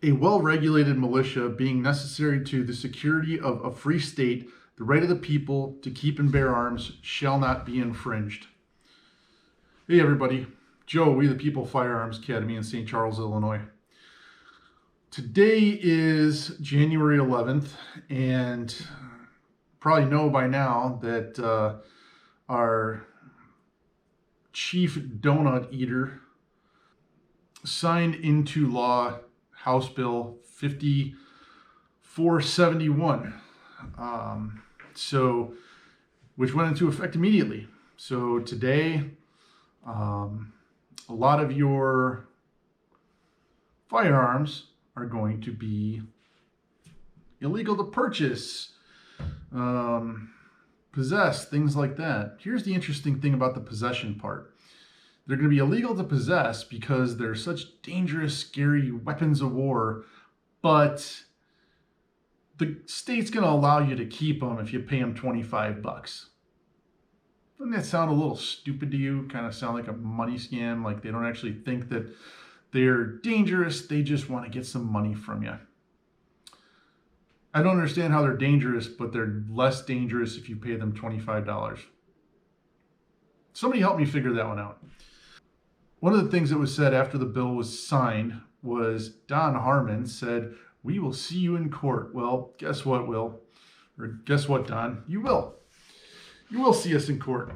A well-regulated militia being necessary to the security of a free state, the right of the people to keep and bear arms shall not be infringed. Hey everybody, Joe, We the People Firearms Academy in St. Charles, Illinois. Today is January 11th, and probably know by now that our chief donut eater signed into law House Bill 5471, which went into effect immediately. So today, a lot of your firearms are going to be illegal to purchase, possess, things like that. Here's the interesting thing about the possession part. They're going to be illegal to possess because they're such dangerous, scary weapons of war, but the state's going to allow you to keep them if you pay them $25. Doesn't that sound a little stupid to you? Kind of sound like a money scam, like they don't actually think that they're dangerous, they just want to get some money from you. I don't understand how they're dangerous, but they're less dangerous if you pay them $25. Somebody help me figure that one out. One of the things that was said after the bill was signed was Don Harmon said, "We will see you in court." Well, guess what, Will? Or guess what, Don? You will. You will see us in court.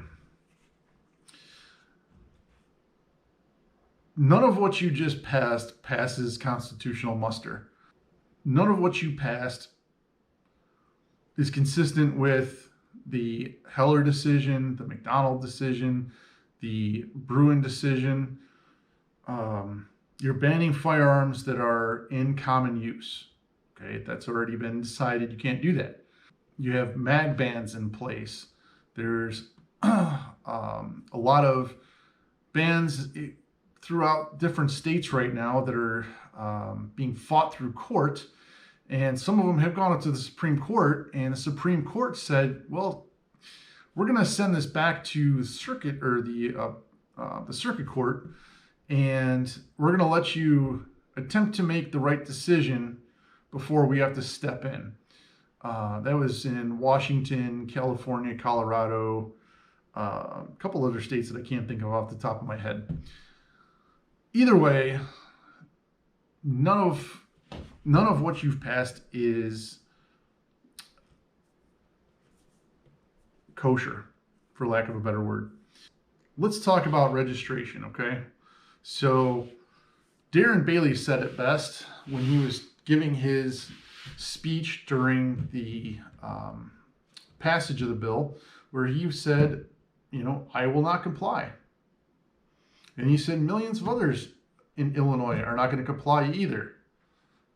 None of what you just passed passes constitutional muster. None of what you passed is consistent with the Heller decision, the McDonald decision, the Bruin decision. You're banning firearms that are in common use. Okay, that's already been decided. You can't do that. You have mag bans in place. There's a lot of bans throughout different states right now that are being fought through court. And some of them have gone up to the Supreme Court, and the Supreme Court said, well, we're going to send this back to circuit or the circuit court, and we're going to let you attempt to make the right decision before we have to step in. That was in Washington, California, Colorado, a couple other states that I can't think of off the top of my head. Either way, none of what you've passed is kosher, for lack of a better word. Let's talk about registration, okay? So Darren Bailey said it best when he was giving his speech during the passage of the bill, where he said, I will not comply. And he said millions of others in Illinois are not going to comply either.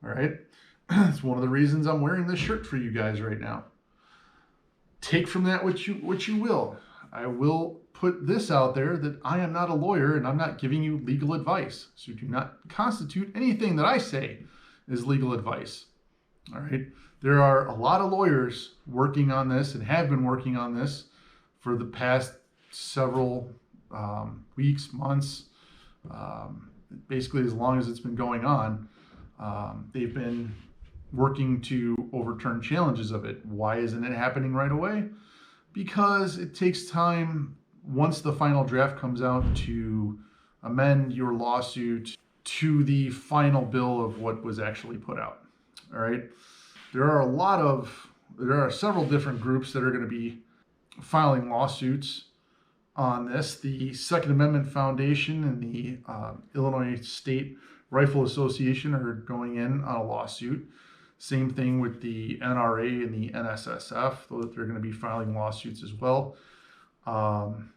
All right? It's one of the reasons I'm wearing this shirt for you guys right now. Take from that what you will. I will put this out there that I am not a lawyer and I'm not giving you legal advice. So do not constitute anything that I say as legal advice. All right? There are a lot of lawyers working on this and have been working on this for the past several weeks, months, basically as long as it's been going on. They've been working to overturn challenges of it. Why isn't it happening right away? Because it takes time once the final draft comes out to amend your lawsuit to the final bill of what was actually put out. All right. There are several different groups that are going to be filing lawsuits on this. The Second Amendment Foundation and the Illinois State Rifle Association are going in on a lawsuit. Same thing with the NRA and the NSSF, though they're going to be filing lawsuits as well.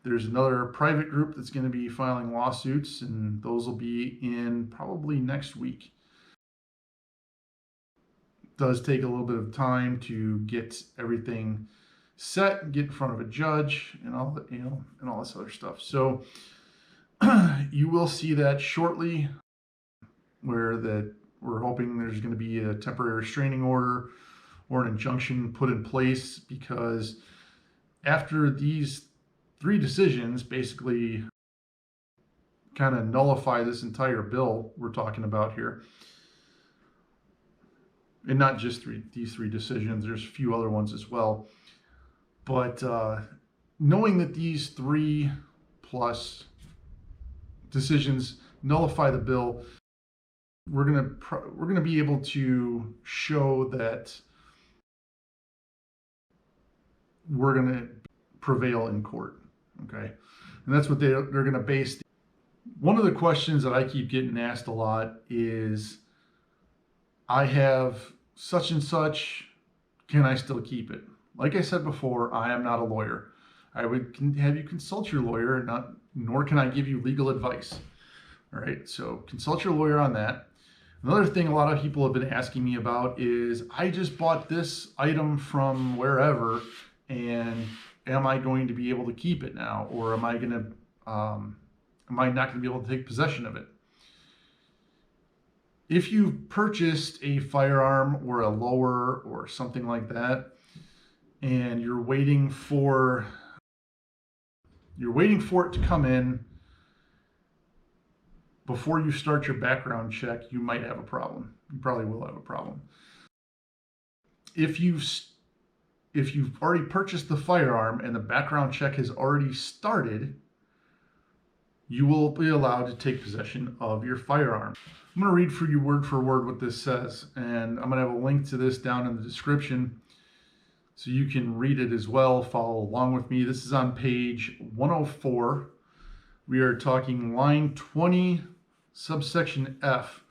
There's another private group that's going to be filing lawsuits, and those will be in probably next week. It does take a little bit of time to get everything set, get in front of a judge, and all that, and all this other stuff. So you will see that shortly, where we're hoping there's going to be a temporary restraining order or an injunction put in place, because after these 3 decisions basically kind of nullify this entire bill we're talking about here, and not just these three decisions, there's a few other ones as well. But knowing that these 3+ decisions nullify the bill, we're gonna be able to show that we're gonna prevail in court. Okay, and that's what they're gonna base. One of the questions that I keep getting asked a lot is, I have such and such, can I still keep it? Like I said before, I am not a lawyer. I would have you consult your lawyer, nor can I give you legal advice. All right, so consult your lawyer on that. Another thing a lot of people have been asking me about is, I just bought this item from wherever, and am I going to be able to keep it now, or am I not going to be able to take possession of it? If you've purchased a firearm or a lower or something like that, and you're waiting for it to come in before you start your background check, you might have a problem. You probably will have a problem. If you've already purchased the firearm and the background check has already started, you will be allowed to take possession of your firearm. I'm going to read for you word for word what this says, and I'm going to have a link to this down in the description so you can read it as well, follow along with me. This is on page 104. We are talking line 20, subsection F.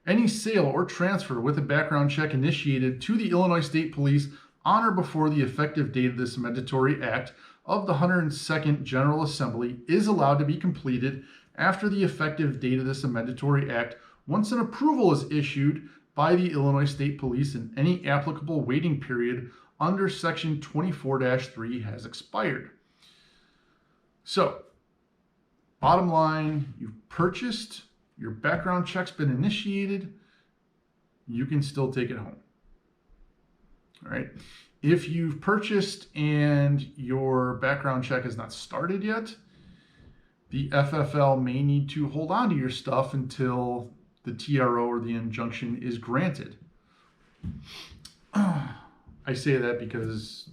Any sale or transfer with a background check initiated to the Illinois State Police on or before the effective date of this amendatory act of the 102nd General Assembly is allowed to be completed after the effective date of this amendatory act once an approval is issued by the Illinois State Police and any applicable waiting period under section 24-3 has expired. So, bottom line, you've purchased, your background check's been initiated, you can still take it home. All right. If you've purchased and your background check has not started yet, the FFL may need to hold on to your stuff until the TRO or the injunction is granted. I say that because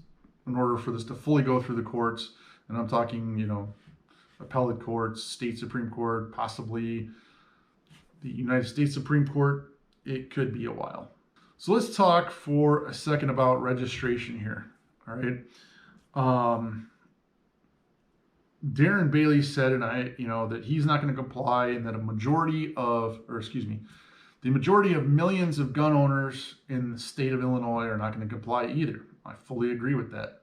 in order for this to fully go through the courts, and I'm talking, appellate courts, state Supreme Court, possibly the United States Supreme Court, it could be a while. So let's talk for a second about registration here. All right. Darren Bailey said, that he's not going to comply, and that the majority of millions of gun owners in the state of Illinois are not going to comply either. I fully agree with that.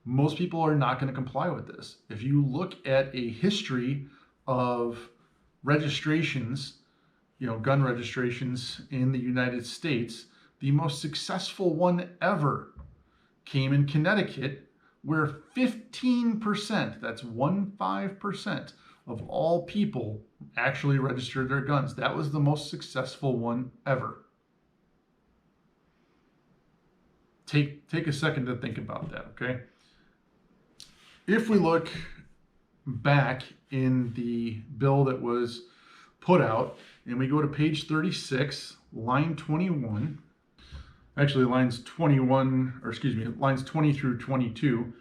Most people are not going to comply with this. If you look at a history of registrations, gun registrations in the United States, the most successful one ever came in Connecticut, where 15%, that's 15%, of all people actually registered their guns. That was the most successful one ever. Take a second to think about that, okay? If we look back in the bill that was put out, and we go to page 36, line 21, actually lines 20 through 22,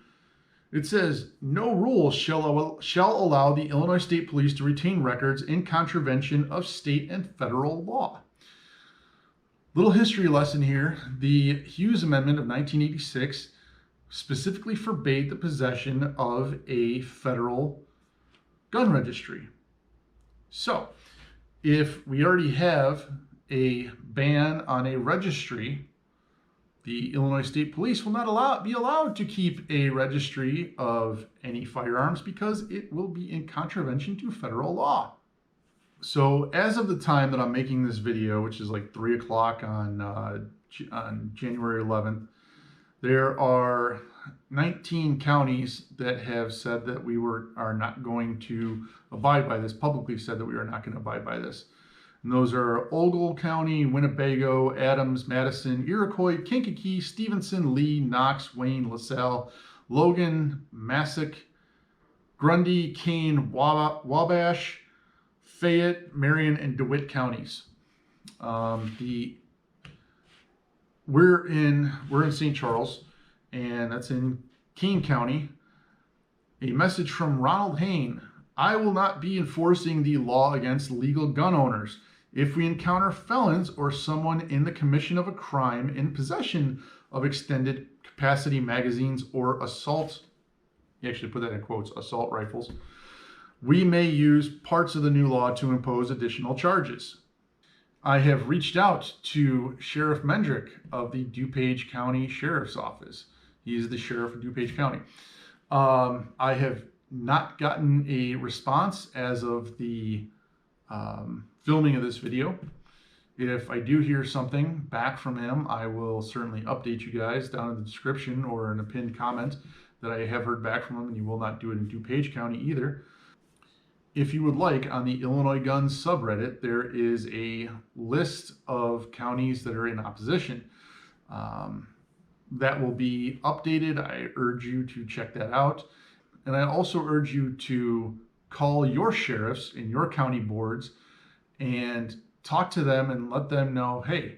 it says, no rule shall allow the Illinois State Police to retain records in contravention of state and federal law. Little history lesson here. The Hughes Amendment of 1986 specifically forbade the possession of a federal gun registry. So, if we already have a ban on a registry, the Illinois State Police will not be allowed to keep a registry of any firearms because it will be in contravention to federal law. So as of the time that I'm making this video, which is like 3 o'clock on January 11th, there are 19 counties that have said that are not going to abide by this, publicly said that we are not going to abide by this. And those are Ogle County, Winnebago, Adams, Madison, Iroquois, Kankakee, Stevenson, Lee, Knox, Wayne, LaSalle, Logan, Massac, Grundy, Kane, Wabash, Fayette, Marion, and DeWitt counties. The we're in St. Charles, and that's in Kane County. A message from Ronald Hain. I will not be enforcing the law against legal gun owners. If we encounter felons or someone in the commission of a crime in possession of extended capacity magazines or assault, he actually put that in quotes, assault rifles, we may use parts of the new law to impose additional charges. I have reached out to Sheriff Mendrick of the DuPage County Sheriff's Office. He is the sheriff of DuPage County. I have not gotten a response as of the filming of this video. If I do hear something back from him, I will certainly update you guys down in the description or in a pinned comment that I have heard back from him, and you will not do it in DuPage County either. If you would like, on the Illinois Guns subreddit, there is a list of counties that are in opposition. That will be updated. I urge you to check that out. And I also urge you to call your sheriffs and your county boards and talk to them and let them know, hey,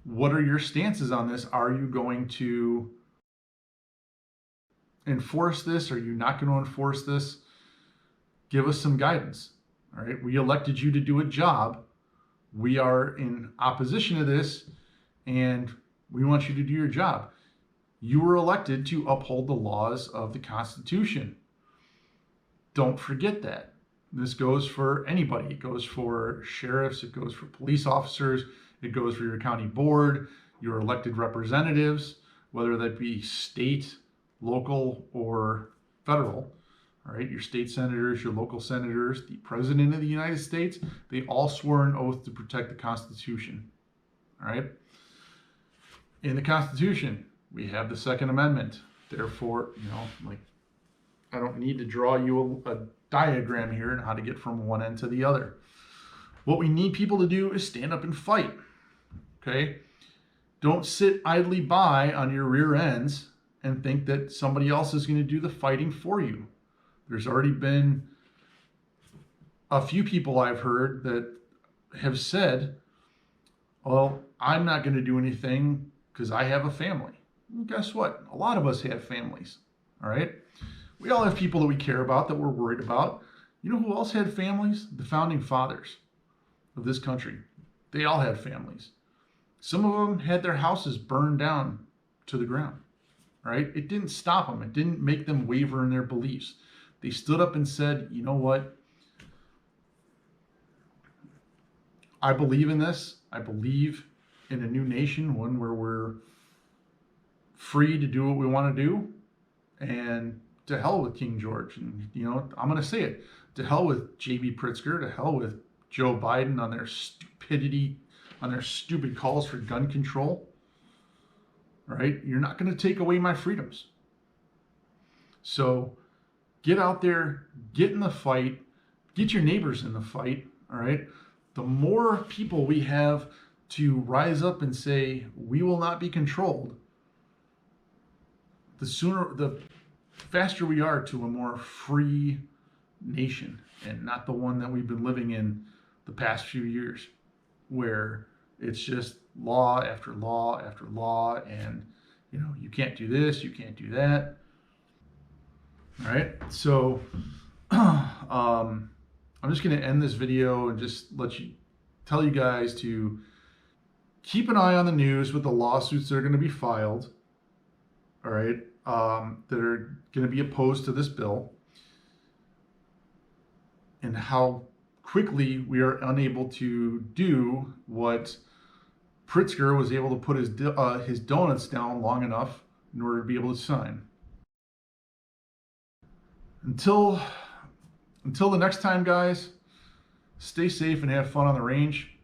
what are your stances on this? Are you going to enforce this? Are you not going to enforce this? Give us some guidance. All right. We elected you to do a job. We are in opposition to this, and we want you to do your job. You were elected to uphold the laws of the Constitution. Don't forget that. This goes for anybody. It goes for sheriffs. It goes for police officers. It goes for your county board, your elected representatives, whether that be state, local, or federal. All right, your state senators, your local senators, the President of the United States, they all swore an oath to protect the Constitution. All right. In the Constitution, we have the Second Amendment. Therefore, I don't need to draw you a diagram here on how to get from one end to the other. What we need people to do is stand up and fight. Okay? Don't sit idly by on your rear ends and think that somebody else is going to do the fighting for you. There's already been a few people I've heard that have said, well, I'm not going to do anything because I have a family. Well, guess what? A lot of us have families. All right? We all have people that we care about, that we're worried about. You know who else had families? The founding fathers of this country. They all had families. Some of them had their houses burned down to the ground. Right? It didn't stop them. It didn't make them waver in their beliefs. They stood up and said, you know what? I believe in this. I believe in a new nation, one where we're free to do what we want to do. And to hell with King George. And, I'm going to say it. To hell with J.B. Pritzker. To hell with Joe Biden on their stupidity, on their stupid calls for gun control. Right? You're not going to take away my freedoms. So get out there, get in the fight, get your neighbors in the fight. All right? The more people we have to rise up and say, we will not be controlled, the faster we are to a more free nation, and not the one that we've been living in the past few years, where it's just law after law after law, and you can't do this, you can't do that. All right, so I'm just going to end this video and just tell you guys to keep an eye on the news with the lawsuits that are going to be filed. All right, that are going to be opposed to this bill, and how quickly we are unable to do what Pritzker was able to put his donuts down long enough in order to be able to sign. Until the next time, guys, stay safe and have fun on the range.